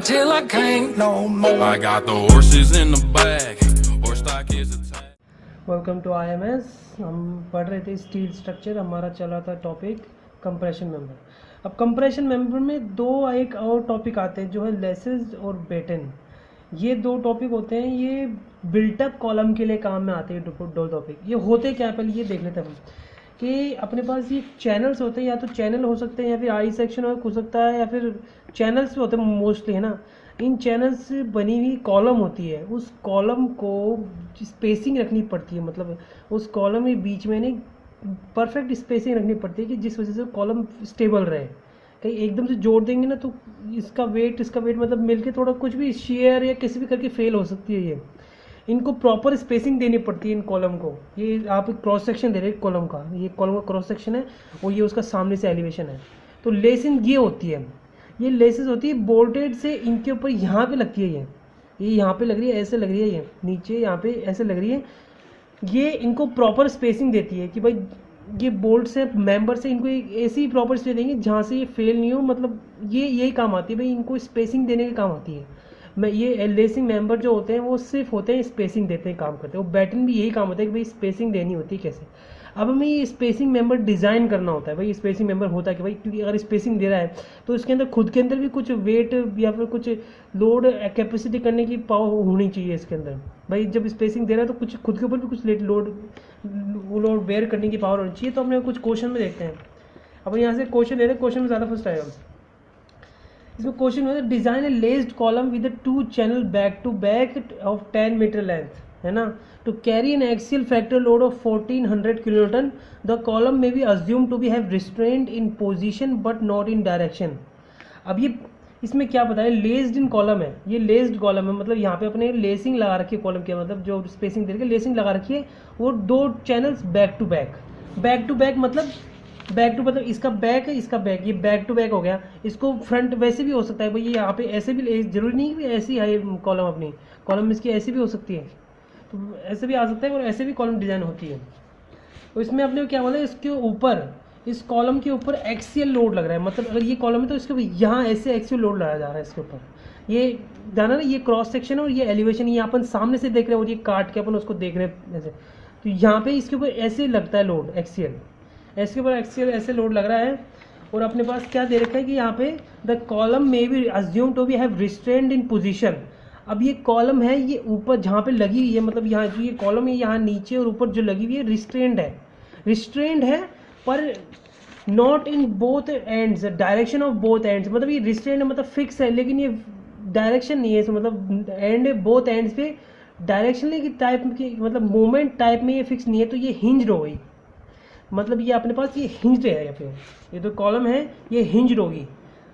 till I can't no more. I got the horses in the back, horse stock is attached. Welcome to IMS। हम पढ़ रहे थे steel structure, हमारा चला था टॉपिक कंप्रेशन मेंबर। अब कंप्रेशन मेंबर में एक और टॉपिक आते हैं जो है लेसेस और बेटन। ये दो टॉपिक होते हैं, ये बिल्टअप कॉलम के लिए काम में आते हैं। दो टॉपिक ये होते क्या है, पहले ये देख लेते हैं हम कि अपने पास ये चैनल्स होते हैं, या तो चैनल हो सकते हैं या फिर आई सेक्शन हो सकता है, या फिर चैनल्स होते हैं मोस्टली, है ना। इन चैनल्स से बनी हुई कॉलम होती है, उस कॉलम को स्पेसिंग रखनी पड़ती है, मतलब उस कॉलम के बीच में नहीं परफेक्ट स्पेसिंग रखनी पड़ती है कि जिस वजह से कॉलम स्टेबल रहे। कहीं एकदम से जोड़ देंगे ना तो इसका वेट मतलब मिलके थोड़ा कुछ भी शेयर या किसी भी करके फेल हो सकती है। ये इनको प्रॉपर स्पेसिंग देनी पड़ती है इन कॉलम को। ये आप क्रॉस सेक्शन दे रहे हैं कॉलम का, ये कॉलम का क्रॉस सेक्शन है और ये उसका सामने से एलिवेशन है। तो लेसिंग ये होती है, ये लेसेस होती है बोल्टेड से इनके ऊपर यहाँ पे लगती है। ये यहाँ पे लग रही है, ऐसे लग रही है, ये नीचे यहाँ पे ऐसे लग रही है। ये इनको प्रॉपर स्पेसिंग देती है कि भाई ये बोल्ट से मेंबर से इनको एक ऐसी प्रॉपर स्पेस देंगे जहाँ से ये फेल नहीं हो, मतलब ये यही काम आती है भाई, इनको स्पेसिंग देने के काम आती है। मैं ये लेसिंग मेंबर जो होते हैं वो सिर्फ होते हैं स्पेसिंग देते हैं, काम करते हैं। वो बैटन भी यही काम होता है कि भाई स्पेसिंग देनी होती है कैसे। अब हमें ये स्पेसिंग मेंबर डिज़ाइन करना होता है। भाई स्पेसिंग मेंबर होता है कि भाई क्योंकि अगर स्पेसिंग दे रहा है तो इसके अंदर खुद के अंदर भी कुछ वेट या फिर कुछ लोड कैपेसिटी करने की पावर होनी चाहिए इसके अंदर। भाई जब स्पेसिंग दे रहा है तो कुछ खुद के ऊपर भी कुछ लोड बेयर करने की पावर होनी चाहिए। तो हमने कुछ क्वेश्चन में देखते हैं। अब यहाँ से क्वेश्चन दे रहे हैं, क्वेश्चन में ज़्यादा फर्स्ट आएगा। इसमें क्वेश्चन है design a laced column with 2 channel back to back of 10 metre length, है ना, to carry an axial factor load of 1400 kilonewton. The column में be assume to be have restraint in position but not in direction. अब ये इसमें क्या बताया, लेस्ड इन column है, ये लेस्ड कॉलम है, मतलब यहाँ पे अपने लेसिंग लगा रखी है कॉलम के, मतलब जो स्पेसिंग दे रही है लेसिंग लगा रखी है, वो 2 चैनल्स बैक टू बैक मतलब बैक टू मतलब इसका बैक है इसका बैक, ये बैक टू बैक हो गया। इसको फ्रंट वैसे भी हो सकता है भाई, ये यहाँ पे ऐसे भी, जरूरी नहीं कि ऐसी है कॉलम, अपनी कॉलम इसकी ऐसी भी हो सकती है, तो ऐसे भी आ सकता है और ऐसे भी कॉलम डिजाइन होती है। तो इसमें अपने क्या बोला, इसके ऊपर इस कॉलम के ऊपर एक्सियल लोड लग रहा है, मतलब अगर ये कॉलम है तो इसके यहाँ ऐसे एक्सियल लोड लगाया जा रहा है इसके ऊपर। ये जाना ना, ये क्रॉस सेक्शन और ये एलिवेशन, ये अपन सामने से देख रहे हैं और ये काट के अपन उसको देख रहे हैं ऐसे। तो यहाँ पे इसके ऊपर ऐसे लगता है लोड एक्सियल, इसके ऊपर एक्सियल ऐसे लोड लग रहा है। और अपने पास क्या दे रखा है कि यहाँ पे द कॉलम में be assume to be have restrained in position. अब ये कॉलम है, ये ऊपर जहाँ पे लगी हुई है, मतलब यहाँ जो ये कॉलम है यहाँ नीचे और ऊपर जो लगी हुई है रिस्ट्रेंड है पर not in both ends, direction of both ends. मतलब ये रिस्ट्रेंड है मतलब फिक्स है, लेकिन ये डायरेक्शन नहीं है, मतलब एंड बोथ एंड्स पे डायरेक्शन टाइप की, मतलब मोमेंट टाइप में ये फिक्स नहीं है। तो ये हिंज्ड हो गई, मतलब ये अपने पास ये हिंज्ड है, यहाँ पे ये तो कॉलम है ये हिंज्ड होगी।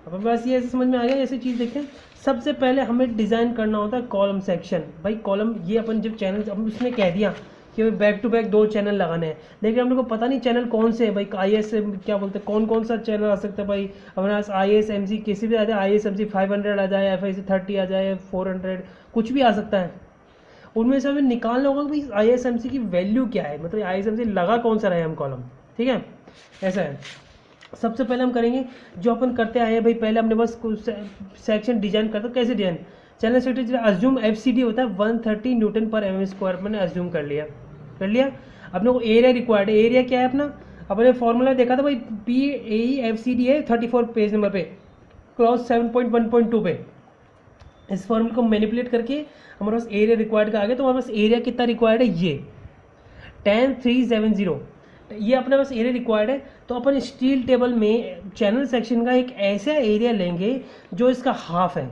अपने पास ये ऐसे समझ में आ गया। ऐसी चीज़ देखते हैं, सबसे पहले हमें डिज़ाइन करना होता है कॉलम सेक्शन। भाई कॉलम ये अपन जब चैनल, अब उसने कह दिया कि भाई बैक टू बैक 2 चैनल लगाने हैं, लेकिन हम लोग को पता नहीं चैनल कौन से है। भाई IS क्या बोलते हैं, कौन सा चैनल आ सकता है। भाई हमारे पास ISMC किसी भी आ जाए, ISMC 500 आ जाए, FIC 30 आ जाए, 400 कुछ भी आ सकता है। उनमें से हमें निकालना होगा कि भाई ISMC की वैल्यू क्या है, मतलब ISMC लगा कौन सा रहे हम कॉलम, ठीक है। ऐसा है, सबसे पहले हम करेंगे जो अपन करते आए हैं। भाई पहले हमने बस सेक्शन डिजाइन करते, कैसे design, channel sector assume FCD होता है 130 न्यूटन पर mm², मैंने अज्यूम कर लिया। अपने को एरिया रिक्वायर्ड है, एरिया क्या है अपना, अपने फॉर्मूला देखा था भाई, PAE FCD है 34 पेज नंबर पे, क्लॉज 7.1.2 पे। इस फॉर्मूले को मैनिपुलेट करके हमारे पास एरिया रिक्वायर्ड का आ गया। तो हमारे पास एरिया कितना रिक्वायर्ड है, ये 10370, ये अपने पास एरिया रिक्वायर्ड है। तो अपन स्टील टेबल में चैनल सेक्शन का एक ऐसा एरिया लेंगे जो इसका हाफ है,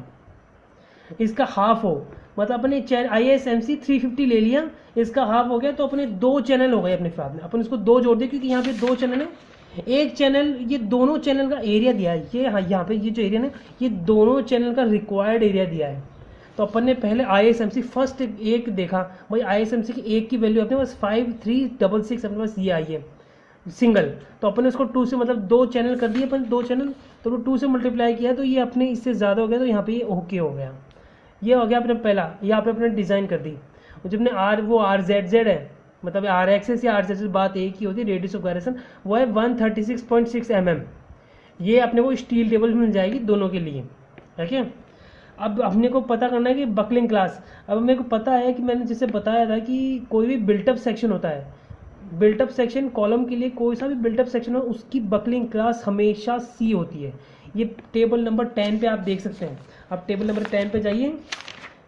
इसका हाफ हो, मतलब अपने ISMC 350 ले लिया, इसका हाफ हो गया। तो अपने 2 चैनल हो गए अपने फिर में, अपन इसको 2 जोड़ दिए क्योंकि यहाँ पे 2 चैनल है। एक चैनल, ये दोनों चैनल का एरिया दिया है, ये हाँ यहाँ पे ये जो एरिया है ये दोनों चैनल का रिक्वायर्ड एरिया दिया है। तो अपन ने पहले ISMC फर्स्ट एक देखा, भाई ISMC की एक की वैल्यू अपने पास 5366 अपने पास ये आई है सिंगल। तो अपन ने उसको 2 से, मतलब 2 चैनल कर दिए अपन, 2 चैनल, तो 2 से मल्टीप्लाई किया तो ये अपने इससे ज़्यादा हो गया। तो यहाँ पे ये ओके हो गया, ये हो गया अपने पहला, यहाँ पे अपने डिज़ाइन कर दी। और जब ने वो RZZ है, मतलब R एक्सेस या RZZ बात एक ही होती है, रेडियस ऑफ गायरेशन वो है 136.6 mm। ये अपने को स्टील टेबल मिल जाएगी दोनों के लिए, ठीक है। अब हमने को पता करना है कि बकलिंग क्लास, अब मेरे को पता है कि मैंने जैसे बताया था कि कोई भी बिल्टअप सेक्शन होता है, बिल्टअप सेक्शन कॉलम के लिए कोई सा भी बिल्टअप सेक्शन हो उसकी बकलिंग क्लास हमेशा सी होती है। ये टेबल नंबर 10 पे आप देख सकते हैं। आप टेबल नंबर 10 पे जाइए,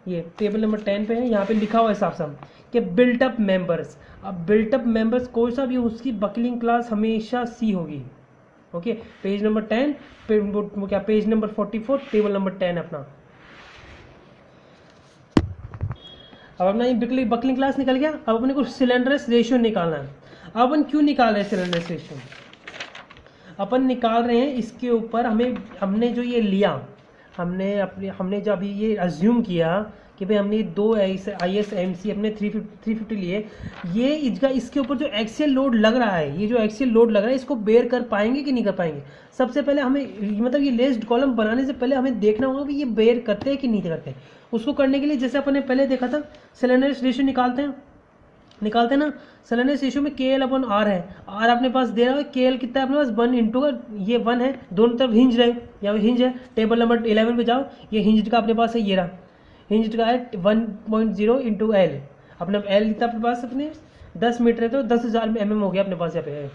ये टेबल नंबर 10 पे है, यहाँ पे लिखा हुआ है साफ साफ कि बिल्टअप मेंबर्स। अब बिल्टअप मेंबर्स कोई सा भी हो उसकी बकलिंग क्लास हमेशा सी होगी। ओके, पेज नंबर 10 वो क्या, पेज नंबर 44 टेबल नंबर 10 अपना। अब अपना ये बकलिंग क्लास निकल गया। अब अपने को सिलेंडरस रेशियो निकालना है। अब अपन क्यों निकाल रहे हैं सिलेंडरस रेशियो? अपन निकाल रहे हैं इसके ऊपर हमने जो ये लिया, हमने जब ये अज्यूम किया कि भाई हमने दो ISMC अपने 350 लिए, ये इसके ऊपर जो एक्सियल लोड लग रहा है, ये जो एक्सियल लोड लग रहा है इसको बेयर कर पाएंगे कि नहीं कर पाएंगे। सबसे पहले हमें मतलब ये लेस्ड कॉलम बनाने से पहले हमें देखना होगा कि ये बेयर करते हैं कि नहीं करते। उसको करने के लिए जैसे अपन ने पहले देखा था, सिलेंडरस रेशियो निकालते हैं ना। सिलेंडरस रेशियो में KL/R है। R अपने पास दे रहा है, KL कितना है अपने पास 1 इंटू का, ये 1 है, दोनों तरफ हिंज रहे, यहाँ पे हिंज है। टेबल नंबर 11 पे जाओ, ये हिंज का अपने पास है, ये रहा हिंज का है 1.0 इंटू L। अपने L कितना अपने पास, अपने 10 मीटर है तो 10,000 mm हो गया अपने पास यहाँ पे है।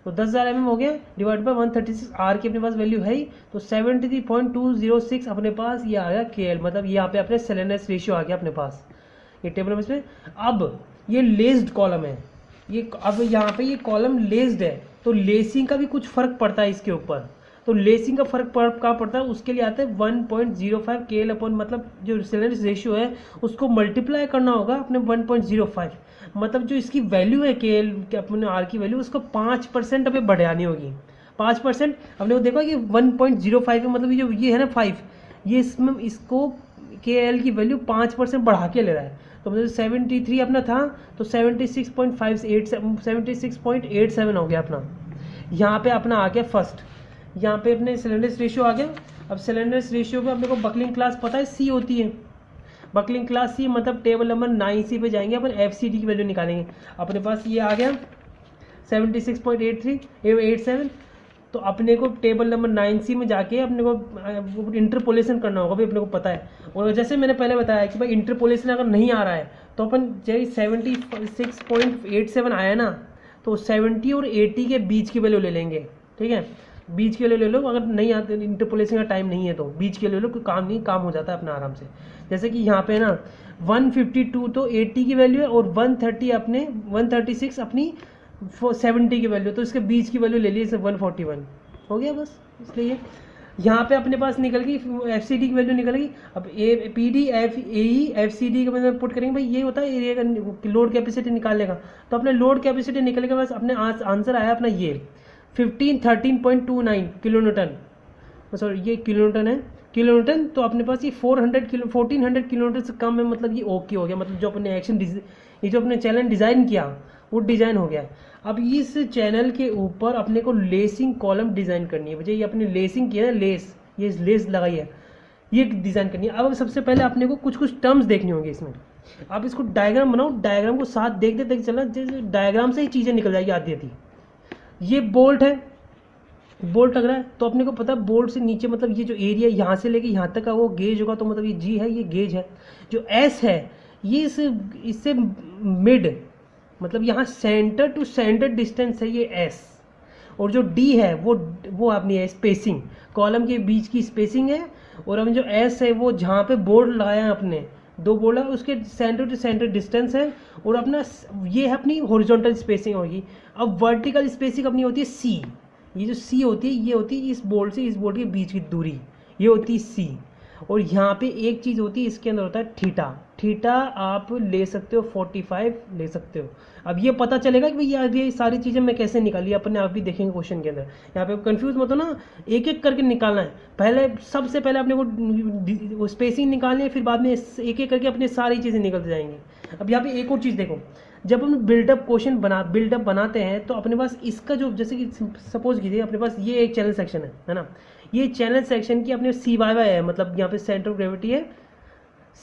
तो 10,000 mm हो गया डिवाइड बाय 136, R की अपने पास वैल्यू है ही, तो 73.206 अपने पास ये आ गया KL। मतलब यहाँ पे अपने सिलेंडरस रेशियो आ गया अपने पास, ये टेबल नंबर में। अब ये लेस्ड कॉलम है, ये अब यहाँ पे ये कॉलम लेस्ड है, तो लेसिंग का भी कुछ फर्क पड़ता है इसके ऊपर। तो लेसिंग का फर्क कहाँ पड़ता है, उसके लिए आता है 1.05 KL अपन, मतलब जो सिलेंडरस रेशियो है उसको मल्टीप्लाई करना होगा अपने 1.05। मतलब जो इसकी वैल्यू है KL के अपने R की वैल्यू, उसको 5% अभी बढ़ानी होगी। 5% हमने वो देखा कि 1.05 है, मतलब ये है ना 5, ये इसमें इसको KL की वैल्यू 5% बढ़ा के ले रहा है। तो मतलब 73 अपना था तो 76.87 हो गया अपना। यहाँ पे अपना आ गया फर्स्ट, यहाँ पे अपने सिलेंडरस रेशियो आ गया। अब सिलेंडरस रेशियो पे अपने को बकलिंग क्लास पता है सी होती है। बकलिंग क्लास सी मतलब टेबल नंबर 9C पे जाएंगे, अपन FCD की वैल्यू निकालेंगे। अपने पास ये आ गया 76.87। तो अपने को टेबल नंबर 9C में जाके अपने को इंटरपोलेशन करना होगा, भाई अपने को पता है। और जैसे मैंने पहले बताया कि भाई इंटरपोलेशन अगर नहीं आ रहा है तो अपन जैसे 76.87 आया ना, तो 70 और 80 के बीच की वैल्यू ले लेंगे, ठीक है। बीच के वैल्यू ले लो, अगर नहीं आते इंटरपोलेशन का टाइम नहीं है तो बीच के ले लो, कोई काम नहीं, काम हो जाता है अपना आराम से। जैसे कि यहाँ पे ना 152 तो 80 की वैल्यू है और 136 अपनी 70 की वैल्यू, तो इसके बीच की वैल्यू ले ली, इसे 141 हो गया बस। इसलिए यहाँ पे अपने पास निकल गई FCD की वैल्यू निकल गई। अब PD AE FCD का मतलब पुट करेंगे, भाई ये होता है एरिया का लोड कैपेसिटी निकालने का। तो अपने लोड कैपेसिटी निकलेगा, बस अपने आंसर आया अपना ये 13.29 किलो न्यूटन, सॉरी ये किलो न्यूटन है, किलो न्यूटन। तो अपने पास ये 1400 किलो न्यूटन से कम है, मतलब ये ओके हो गया। मतलब जो अपने ये जो अपने चैनल डिज़ाइन किया वो डिज़ाइन हो गया। अब इस चैनल के ऊपर अपने को लेसिंग कॉलम डिज़ाइन करनी है। मुझे ये अपने लेसिंग किया है, ये लेस लगाई है, ये डिज़ाइन करनी है। अब सबसे पहले अपने को कुछ टर्म्स देखनी होंगी इसमें। आप इसको डायग्राम बनाओ, डायग्राम को साथ देखते देखते चलना, जैसे डायग्राम से ही चीज़ें निकल जाएगी आधी आधी। ये बोल्ट है, बोल्ट लग रहा है, तो अपने को पता है बोल्ट से नीचे मतलब ये जो एरिया यहाँ से लेके यहाँ तक का वो गेज होगा, तो मतलब ये G है, ये गेज है। जो S है ये इससे मिड, मतलब यहाँ सेंटर टू सेंटर डिस्टेंस है ये S। और जो D है वो अपनी है स्पेसिंग, कॉलम के बीच की स्पेसिंग है। और अब जो S है वो जहाँ पे बोर्ड लगाया है अपने, दो बोर्ड है, उसके सेंटर टू सेंटर डिस्टेंस है। और अपना ये है अपनी हॉरिजॉन्टल स्पेसिंग होगी। अब वर्टिकल स्पेसिंग अपनी होती है C। ये जो C होती है ये होती है इस बोर्ड से इस बोर्ड के बीच की दूरी, ये होती है C। और यहाँ पे एक चीज़ होती है, इसके अंदर होता है थीटा। थीटा आप ले सकते हो 45 ले सकते हो। अब ये पता चलेगा कि भाई ये सारी चीज़ें मैं कैसे निकाली, अपने आप भी देखेंगे क्वेश्चन के अंदर। यहाँ पे कंफ्यूज मत हो ना, एक एक करके निकालना है। पहले सबसे पहले अपने को स्पेसिंग निकालनी है, फिर बाद में एक एक करके अपने सारी चीज़ें निकलते जाएंगी। अब यहाँ पे एक और चीज़ देखो, जब हम बिल्डअप बनाते हैं तो अपने पास इसका जो, जैसे कि सपोज कीजिए अपने पास ये एक चैनल सेक्शन है ना, ये चैनल सेक्शन की अपने CYY है, मतलब यहाँ पे सेंटर ऑफ ग्रेविटी है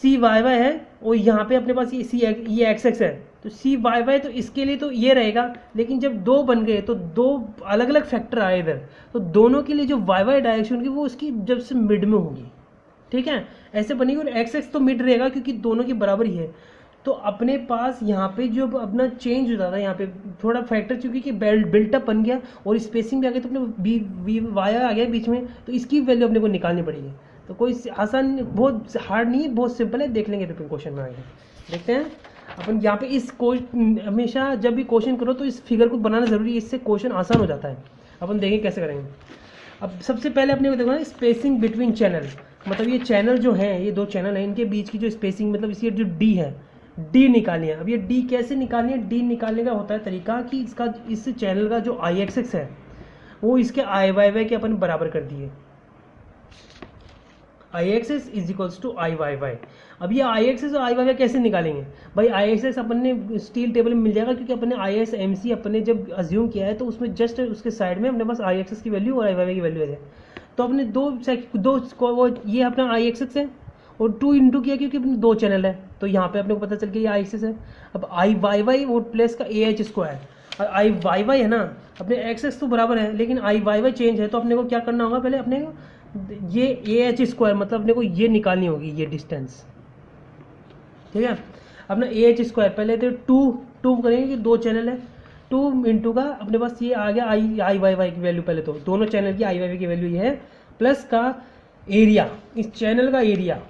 CYY है। और यहाँ पे अपने पास ये XX है, तो CYY तो इसके लिए तो ये रहेगा। लेकिन जब दो बन गए तो दो अलग अलग फैक्टर आए इधर, तो दोनों के लिए जो YY डायरेक्शन होगी वो उसकी जब से मिड में होगी, ठीक है, ऐसे बनेगी और एक्स एक्स तो मिड रहेगा क्योंकि दोनों के बराबर ही है। तो अपने पास यहाँ पे जो अपना चेंज हो जाता है, यहाँ पे थोड़ा फैक्टर चूंकि कि बिल्टअप बन गया और स्पेसिंग भी आ गई, तो अपने बी वाई आ गया बीच में, तो इसकी वैल्यू अपने को निकालनी पड़ेगी। तो कोई आसान, बहुत हार्ड नहीं है, बहुत सिंपल है, देख लेंगे तो क्वेश्चन में आगे देखते हैं अपन। यहाँ पे इस हमेशा जब भी क्वेश्चन करो तो इस फिगर को बनाना जरूरी है, इससे क्वेश्चन आसान हो जाता है। अपन देखें कैसे करेंगे। अब सबसे पहले अपने को देखो ना, स्पेसिंग बिटवीन चैनल, मतलब ये चैनल जो है, ये दो चैनल हैं, इनके बीच की जो स्पेसिंग, मतलब इसकी जो डी है, डी निकालनी है। अब ये डी कैसे निकालनी है, डी निकालने का होता है तरीका कि इसका, इस चैनल का जो आई एक्स एक्स है वो इसके आई वाई वाई के अपन बराबर कर दिए, I x s is equals to I y y. अब ये आई एक्स एस और आई वाई वाई कैसे निकालेंगे भाई, आई एक्स एस अपन ने स्टील टेबल में मिल जाएगा, क्योंकि अपन ने आई एस एम सी अपन ने जब अज्यूम किया है तो उसमें जस्ट उसके साइड में अपने पास आई एक्स एस की वैल्यू और आई वाई वाई की वैल्यू है। तो अपने दो वो ये अपना आई एक्स एक्स है और 2 इंटू किया क्योंकि अपने दो चैनल है, तो यहाँ पे अपने को पता चल गया ये आई एक्स एस है। अब आई वाई वाई वो प्लस का ए एच स्क्वायर, और आई वाई वाई है ना, अपने एक्स एक्स तो बराबर है लेकिन आई वाई वाई चेंज है, तो अपने को क्या करना होगा, पहले अपने को ये ए एच स्क्वायर, मतलब अपने को ये निकालनी होगी, ये डिस्टेंस, ठीक है। अपना ए एच स्क्वायर पहले तो टू करेंगे कि दो चैनल है, 2 इंटू का अपने पास ये आ गया आई वाई वाई की वैल्यू, पहले तो दोनों चैनल की आई वाई वाई की वैल्यू ये है, प्लस का एरिया, इस चैनल का एरिया,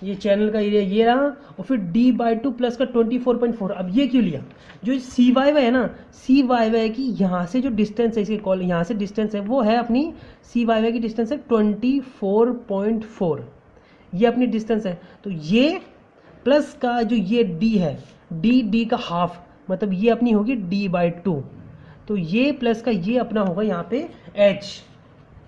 ये चैनल का एरिया ये रहा, और फिर d/2 प्लस का 24.4। अब ये क्यों लिया, जो सी वाई वाई है ना, सी वाई वाई की यहाँ से जो डिस्टेंस है, इसके कॉल यहाँ से डिस्टेंस है, वो है अपनी सी वाई वाई की डिस्टेंस है 24.4, ये अपनी डिस्टेंस है। तो ये प्लस का जो ये d है, डी का हाफ, मतलब ये अपनी होगी d/2, तो ये प्लस का ये अपना होगा यहाँ पे h,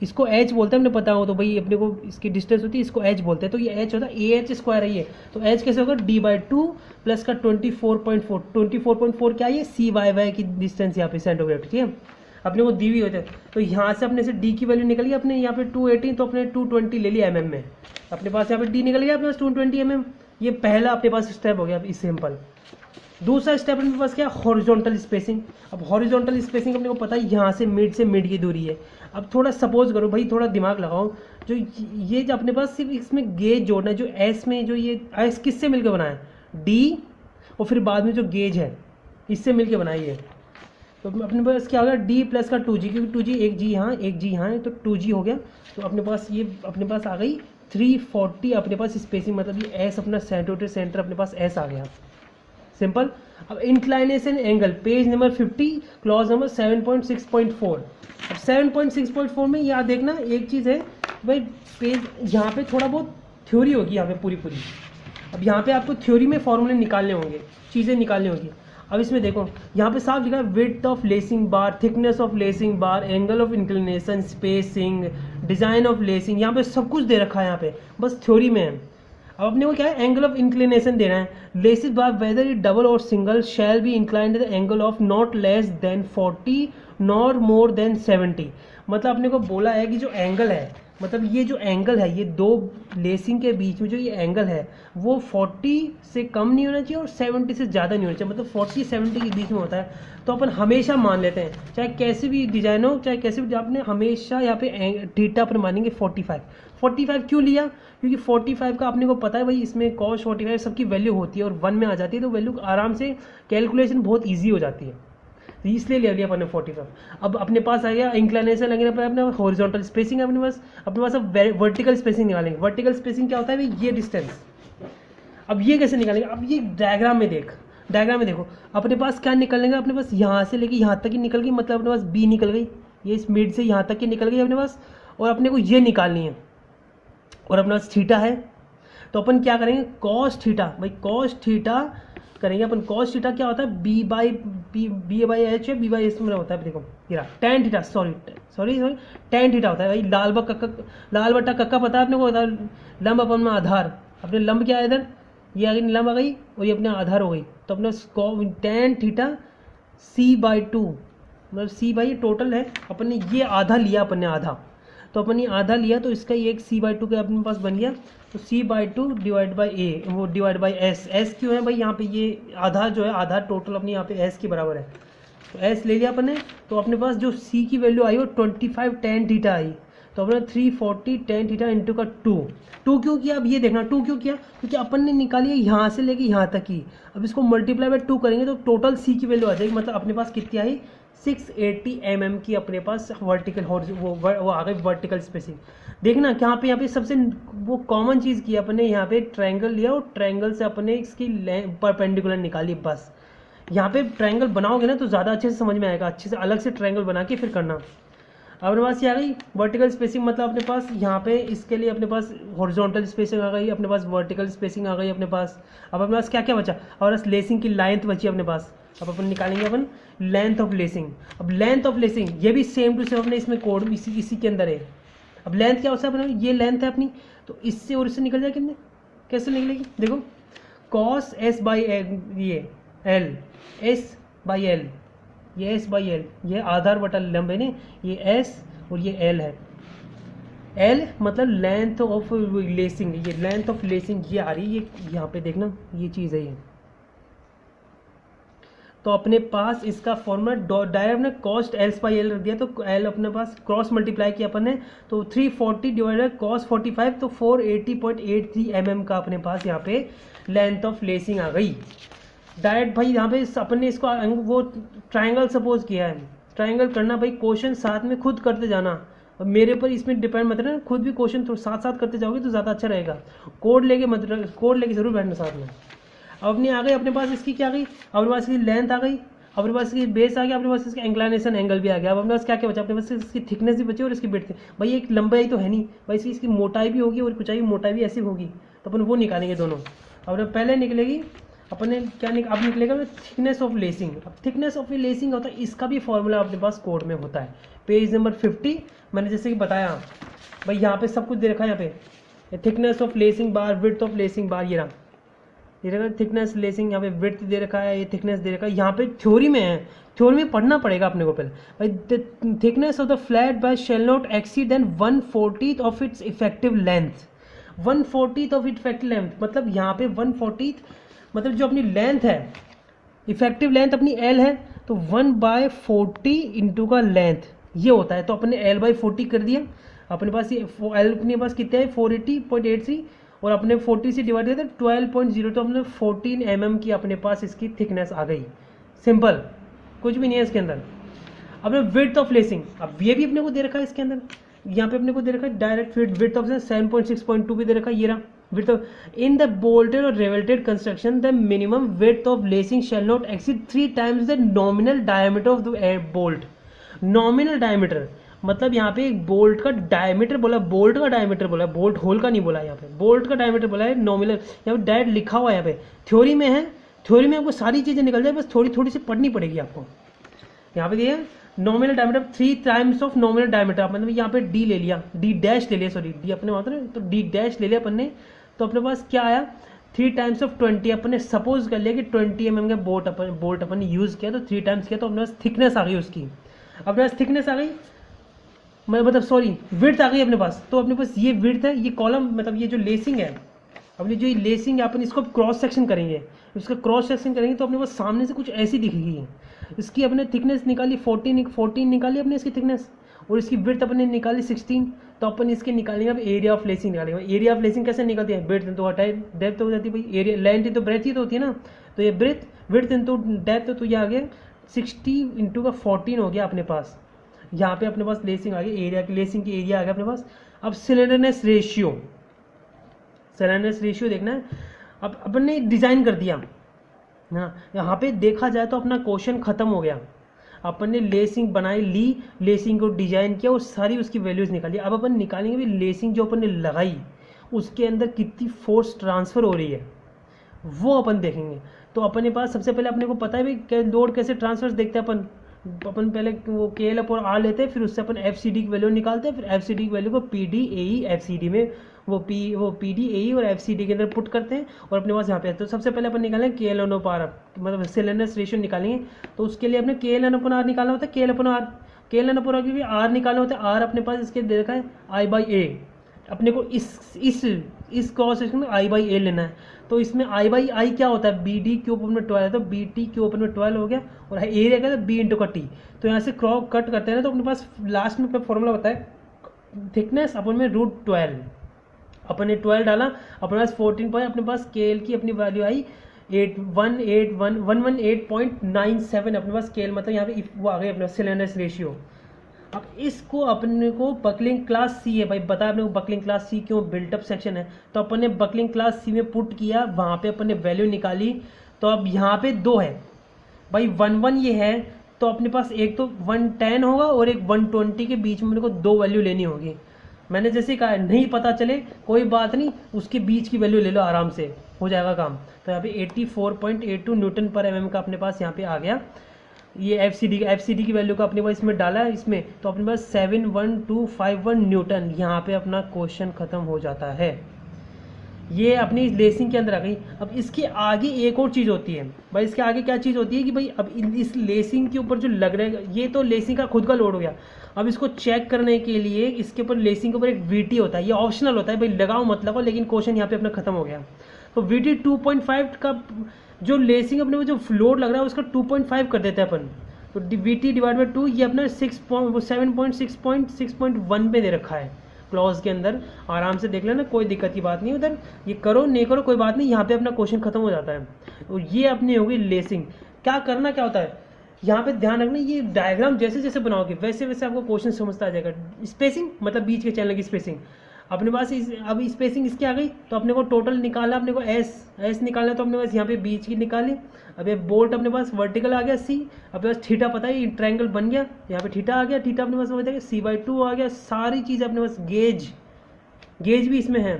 इसको h बोलते हैं, हमने पता हो तो भाई अपने को इसकी डिस्टेंस होती है, इसको h बोलते हैं, तो ये h होता है ए एच स्क्वायर है ये, तो h कैसे होगा d/2 प्लस का 24.4 क्या है, ये सी वाई वाई की डिस्टेंस यहाँ पे सेंटीग्रेड, ठीक है, अपने को दी हुई होते हैं। तो यहाँ से अपने से d की वैल्यू निकल गई अपने यहाँ पे 218, तो अपने 220 ले लिया mm में, अपने पास यहाँ पे d निकल गया अपने पास 220 mm। ये पहला अपने पास स्टेप हो गया, अब सिंपल। दूसरा स्टेप अपने पास क्या, हॉरिजॉन्टल स्पेसिंग। अब हॉरिजॉन्टल स्पेसिंग अपने को पता है यहाँ से मिड की दूरी है। अब थोड़ा सपोज करो भाई, थोड़ा दिमाग लगाओ, जो ये जो अपने पास सिर्फ इसमें गेज जोड़ना है, जो एस में जो ये एस किससे मिलकर बना है, डी, और फिर बाद में जो गेज है इससे मिलकर बनाई है। तो अपने पास क्या होगा, डी प्लस का 2g, क्योंकि 2g एक जी यहाँ एक जी यहाँ है, तो 2g हो गया। तो अपने पास ये अपने पास आ गई 340 अपने पास स्पेसिंग, मतलब ये एस अपना सेंटर टू सेंटर अपने पास एस आ गया, सिंपल। अब inclination angle, page number 50 clause number 7.6.4। अब 7.6.4 में याद देखना एक चीज़ है भाई, पेज यहाँ पे थोड़ा बहुत थ्योरी होगी यहाँ पे पूरी। अब यहाँ पे आपको थ्योरी में फॉर्मूले निकालने होंगे, चीज़ें निकालनी होगी। अब इसमें देखो यहाँ पे साफ लिखा है width of lacing bar, thickness of lacing bar, angle of inclination, spacing, design of lacing, यहाँ पे सब कुछ दे रखा है यहाँ पे, बस थ्योरी में है। अब अपने को क्या है, एंगल ऑफ इंक्लिनेशन देना है, लेसिस बार वेदर इट डबल और single shall be inclined the angle of not less than 40 nor more than 70। मतलब अपने को बोला है कि जो एंगल है, मतलब ये जो एंगल है, ये दो लेसिंग के बीच में जो ये एंगल है वो 40 से कम नहीं होना चाहिए और 70 से ज़्यादा नहीं होना चाहिए, मतलब 40-70 के बीच में होता है। तो अपन हमेशा मान लेते हैं, चाहे कैसे भी डिजाइन हो, चाहे कैसे भी, आपने हमेशा यहाँ पे थीटा अपन मानेंगे 45 क्यों लिया, क्योंकि 45 का अपने को पता है भाई, इसमें cos 45 सबकी वैल्यू होती है और 1 में आ जाती है, तो वैल्यू आराम से कैलकुलेशन बहुत ईजी हो जाती है, इसलिए ले लिया अपने 45। अब अपने पास आ गया इंक्लिनेशन, लगे अपने हॉरिजॉन्टल स्पेसिंग है अपने पास अब वर्टिकल स्पेसिंग निकालेंगे। वर्टिकल स्पेसिंग क्या होता है भाई, ये डिस्टेंस। अब ये कैसे निकालेंगे, अब ये डायग्राम में देखो अपने पास क्या निकलेगा, अपने पास यहाँ से लेके यहाँ तक ही निकल गई, मतलब अपने पास बी निकल गई, ये इस मिड से यहाँ तक की निकल गई अपने पास, और अपने को ये निकालनी है, और अपने पास थीटा है। तो अपन क्या करेंगे, कॉस थीटा, भाई कॉस थीटा करेंगे अपन। कॉस थीटा क्या होता है, बी बाई एच है, बी बाई एच में होता है, देखो ये tan theta, sorry tan theta होता है भाई। लाल बट्टा कक्का पता है अपने को, होता है लंब अपन में आधार, अपने लंब क्या है इधर, ये आगे लंब आ गई और ये अपने आधार हो गई, तो अपने टेन थीटा c/2, मतलब c बाई टोटल है, अपन ने ये आधा लिया, अपन ने आधा, तो अपन ने आधा लिया, तो इसका ये एक c/2 का अपने पास बन गया, तो c/2 डिवाइड बाई ए, वो डिवाइड बाई एस क्यों है भाई, यहाँ पे ये आधा जो है, आधा टोटल अपने यहाँ पे एस के बराबर है, तो एस ले लिया अपन ने। तो अपने पास जो c की वैल्यू आई वो 25 tan थीटा आई, तो अपना 340 tan थीटा इंटू का 2 क्यों किया? अब ये देखना 2 क्यों किया, क्योंकि अपन ने निकाली है यहाँ से लेके यहाँ तक की। अब इसको मल्टीप्लाई बाय 2 करेंगे तो टोटल सी की वैल्यू आ जाएगी, मतलब अपने पास कितनी आई 680 mm की अपने पास वर्टिकल वो आ गई वर्टिकल स्पेसिंग। देखना यहाँ पे सबसे वो कॉमन चीज़ की अपने यहाँ पे ट्रायंगल लिया और ट्रायंगल से अपने इसकी परपेंडिकुलर निकाली। बस यहाँ पे ट्रायंगल बनाओगे ना तो ज़्यादा अच्छे से समझ में आएगा, अच्छे से अलग से ट्रायंगल बना के फिर करना। अब अपने पास ये आ गई वर्टिकल स्पेसिंग, मतलब अपने पास यहाँ पे इसके लिए अपने पास हॉरिजॉन्टल स्पेसिंग आ गई, अपने पास वर्टिकल स्पेसिंग आ गई अपने पास। अब अपने पास क्या क्या बचा, और बस लेसिंग की लेंथ बची अपने पास। अब अपन निकालेंगे अपन लेंथ ऑफ लेसिंग। अब लेंथ ऑफ लेसिंग ये भी सेम टू सेम अपने इसमें कोड इसी के अंदर है। अब लेंथ क्या होता है अपने, ये लेंथ है अपनी, तो इससे और इससे निकल जाए कितने, कैसे निकलेगी देखो, cos s बाई ये एल एस बाई एल, ये एस बाई एल, ये आधार बटा लंब है ना, ये एस और ये एल है। एल मतलब लेंथ ऑफ लेसिंग, ये लेंथ ऑफ लेसिंग ये आ रही है, ये यहाँ पे देखना ये चीज़ है ये। तो अपने पास इसका फॉर्मूला डायरेक्ट ने कॉस्ट एल बाई एल रख दिया, तो एल अपने पास क्रॉस मल्टीप्लाई किया अपन ने, तो 340 डिवाइडेड कॉस 45, तो 480.83 mm का अपने पास यहाँ पे लेंथ ऑफ लेसिंग आ गई डायरेक्ट। भाई यहाँ पे अपन ने इसको वो ट्रायंगल सपोज किया है, ट्रायंगल करना भाई क्वेश्चन साथ में खुद करते जाना, और मेरे पर इसमें डिपेंड मत रहना, खुद भी क्वेश्चन तो साथ साथ करते जाओगे तो ज़्यादा अच्छा रहेगा। कोड लेके मत, कोड लेके जरूर बैठना साथ में। अब अपनी आ गई अपने पास इसकी क्या आ गई, अपने पास इसकी लेंथ आ गई, अपने पास इसकी बेस आ गया, अपने पास इसका इंक्लाइनेशन एंगल भी आ गया। अब अपने पास क्या क्या बचा, अपने पास इसकी थिकनेस भी बची और इसकी विड्थ। भाई एक लंबाई तो है नहीं भाई, इसकी मोटाई भी होगी और ऊंचाई मोटाई भी ऐसी होगी, तो अपन वो निकालेंगे दोनों। अब पहले निकलेगी अपने क्या अब निकलेगा थिकनेस ऑफ लेसिंग। अब थिकनेस ऑफ लेसिंग होता है, इसका भी फॉर्मूला अपने पास कोड में होता है, पेज नंबर 50। मैंने जैसे कि बताया भाई यहाँ पे सब कुछ दे रखा है, यहाँ पे thickness of lacing bar, width of lacing bar, ये रहा थिकनेस लेसिंग, यहाँ पे विड्थ दे रखा है, ये थिकनेस दे रखा है। यहाँ पे थ्योरी में है, थ्योरी में पढ़ना पड़ेगा अपने को पहले। भाई thickness of the flat by shall not exceed than 1/40 of its effective length. 1/40 of effective length मतलब यहाँ पे 1/40 मतलब जो अपनी लेंथ है, इफेक्टिव लेंथ अपनी एल है, तो 1/40 इंटू का लेंथ ये होता है। तो अपने L/40 कर दिया, अपने पास ये एल अपने पास कितना है 480.83, और अपने 40 से डिवाइड किया था 12.0, तो अपने 14 mm की अपने पास इसकी थिकनेस आ गई। सिंपल, कुछ भी नहीं है इसके अंदर। अपने विड्थ ऑफ लेसिंग, अब ये भी अपने को दे रखा है इसके अंदर, यहाँ पे अपने को दे रखा है डायरेक्ट विड्थ ऑफ 7.6.2 भी दे रखा है, ये रहा width of. In the bolted और riveted construction the minimum width of lacing shall not exceed 3 times the nominal diameter of the bolt. Nominal diameter मतलब यहाँ पे एक बोल्ट का डायमीटर बोला, बोल्ट का डायमीटर बोला, बोल्ट होल का नहीं बोला, यहाँ पे बोल्ट का डायमीटर बोला है। नॉमिनल यहाँ पे डायरेक्ट लिखा हुआ है, यहाँ पे थ्योरी में है, थ्योरी में आपको सारी चीजें निकल जाए, बस थोड़ी थोड़ी सी पढ़नी पड़ेगी आपको। यहाँ पे दिया nominal diameter 3 times of nominal diameter, मतलब यहाँ पे डी ले लिया, डी डैश ले लिया, सॉरी डी अपने मात्र, तो डी डैश ले लिया अपन ने, तो अपने पास क्या आया 3 times ऑफ 20। अपन ने सपोज कर लिया कि 20 mm का बोल्ट अपन ने यूज किया, तो 3 times किया, तो अपने पास थिकनेस आ गई उसकी, अपने पास थिकनेस आ गई, मतलब सॉरी विड्थ आ गई अपने पास। तो अपने पास ये विड्थ है, ये कॉलम मतलब ये जो लेसिंग है, अपनी जो ये लेसिंग है अपन इसको क्रॉस सेक्शन करेंगे, इसका क्रॉस सेक्शन करेंगे तो अपने पास सामने से कुछ ऐसी दिखेगी। इसकी अपने थिकनेस निकाली 14 निकाली अपने इसकी थिकनेस, और इसकी विड्थ अपने निकाली 16, तो अपन इसके निकालेंगे अब एरिया ऑफ लेसिंग निकालेंगे। एरिया ऑफ लेसिंग कैसे निकलती है, विड्थ तो हटाए डेप्थ हो जाती है भाई, एरिया लेंथ तो ब्रेथ ही तो होती है ना, तो ये विड्थ इंटू डेप्थ, तो ये आ गया 60 इंटू का 14 हो गया अपने पास। यहाँ पे अपने पास लेसिंग आ गई, एरिया की लेसिंग की एरिया आ गया अपने पास। अब सिलेंडरनेस रेशियो, सिलेंडरनेस रेशियो देखना है। अब अपन ने डिज़ाइन कर दिया ना, यहाँ पे देखा जाए तो अपना क्वेश्चन खत्म हो गया। अपन ने लेसिंग बनाई ली, लेसिंग को डिजाइन किया और सारी उसकी वैल्यूज निकाली। अब अपन निकालेंगे भी लेसिंग जो अपन ने लगाई उसके अंदर कितनी फोर्स ट्रांसफर हो रही है, वो अपन देखेंगे। तो अपने पास सबसे पहले अपने को पता है भाई लोड कैसे ट्रांसफर देखते हैं अपन पहले वो KL और R लेते हैं, फिर उससे अपन FCD की वैल्यू निकालते हैं, फिर FCD की वैल्यू को PD AE FCD में वो PD AE और FCD के अंदर पुट करते हैं, और अपने पास यहाँ पे तो सबसे पहले अपन निकालेंगे KL/R, मतलब सिलेंडर्स रेशियो निकालेंगे। तो उसके लिए अपने KL/R निकालना होता है, KL/R के लिए R निकालना होता है। R अपने पास इसके दे रखा है I/A, अपने को इस क्रॉस सेक्शन में I/A लेना है। तो इसमें I/I क्या होता है, BD क्यूब में 12 है, तो BT क्यूब में 12 हो गया, और एरिया क्या है B इंटू का T। तो यहाँ से क्रॉस कट करते हैं ना, तो अपने पास लास्ट में फॉर्मूला बताए थिकनेस अपन में √12, अपन ने 12 डाला, अपने पास 14 पॉइंट, अपने पास स्केल की अपनी वैल्यू आई 118.97, अपने पास स्केल मतलब यहाँ पे वो आ गई अपने सिलेंडर्स रेशियो। अब इसको अपने को बकलिंग क्लास सी है भाई, बता अपने को बकलिंग क्लास सी क्यों, बिल्टअप सेक्शन है, तो अपन ने बकलिंग क्लास सी में पुट किया, वहाँ पे अपन ने वैल्यू निकाली। तो अब यहाँ पे 2 है भाई, 1 ये है, तो अपने पास एक तो 110 होगा और एक 120 के बीच में मेरे को 2 वैल्यू लेनी होगी। मैंने जैसे कहा नहीं पता चले कोई बात नहीं, उसके बीच की वैल्यू ले लो, आराम से हो जाएगा काम। तो यहाँ पे 84.82 न्यूटन पर mm का अपने पास यहाँ पे आ गया। ये एफसीडी की वैल्यू का अपने पास इसमें डाला है इसमें, तो अपने पास 71251 न्यूटन, यहाँ पे अपना क्वेश्चन खत्म हो जाता है। ये अपनी लेसिंग के अंदर आ गई। अब इसके आगे एक और चीज़ होती है भाई, इसके आगे क्या चीज़ होती है कि भाई अब इस लेसिंग के ऊपर जो लग रहा है, ये तो लेसिंग का खुद का लोड हो गया। अब इसको चेक करने के लिए इसके ऊपर लेसिंग के ऊपर एक वीटी होता है, ये ऑप्शनल होता है भाई, लगाओ मत लगाओ, लेकिन क्वेश्चन यहाँ पे अपना खत्म हो गया। तो वीटी 2.5 का जो लेसिंग अपने में जो लोड लग रहा है उसका 2.5 कर देते हैं अपन, तो वीटी डिवाइड बाई 2, ये अपना 7.6.1 पे दे रखा है क्लॉज के अंदर। आराम से देख लेना, कोई दिक्कत की बात नहीं उधर, ये करो नहीं करो कोई बात नहीं, यहाँ पे अपना क्वेश्चन खत्म हो जाता है। और ये अपनी होगी लेसिंग। क्या करना क्या होता है यहाँ पे ध्यान रखना, ये डायग्राम जैसे जैसे बनाओगे वैसे वैसे आपको क्वेश्चन समझता आ जाएगा। स्पेसिंग मतलब बीच के चैनल की स्पेसिंग अपने पास अब स्पेसिंग इसकी आ गई, तो अपने को टोटल निकाला, अपने को एस निकालना, तो अपने पास यहाँ पे बीच की निकाली। अब ये बोल्ट अपने पास वर्टिकल आ गया सी, अपने पास थीटा पता है, ये ट्रायंगल बन गया, यहाँ पे थीटा आ गया, थीटा अपने पास समझ जाएगा, C/2 आ गया, सारी चीज़ें अपने पास, गेज भी इसमें है,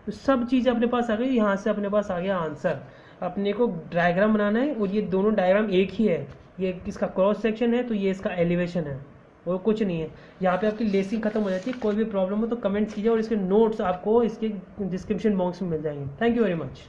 तो सब चीज़ें अपने पास आ गई। यहाँ से अपने पास आ गया आंसर। अपने को डायग्राम बनाना है, और ये दोनों डायग्राम एक ही है, ये इसका क्रॉस सेक्शन है, तो ये इसका एलिवेशन है, और कुछ नहीं है। यहाँ पे आपकी लेसिंग खत्म हो जाती है। कोई भी प्रॉब्लम हो तो कमेंट्स कीजिए, और इसके नोट्स आपको इसके डिस्क्रिप्शन बॉक्स में मिल जाएंगे। Thank you very much.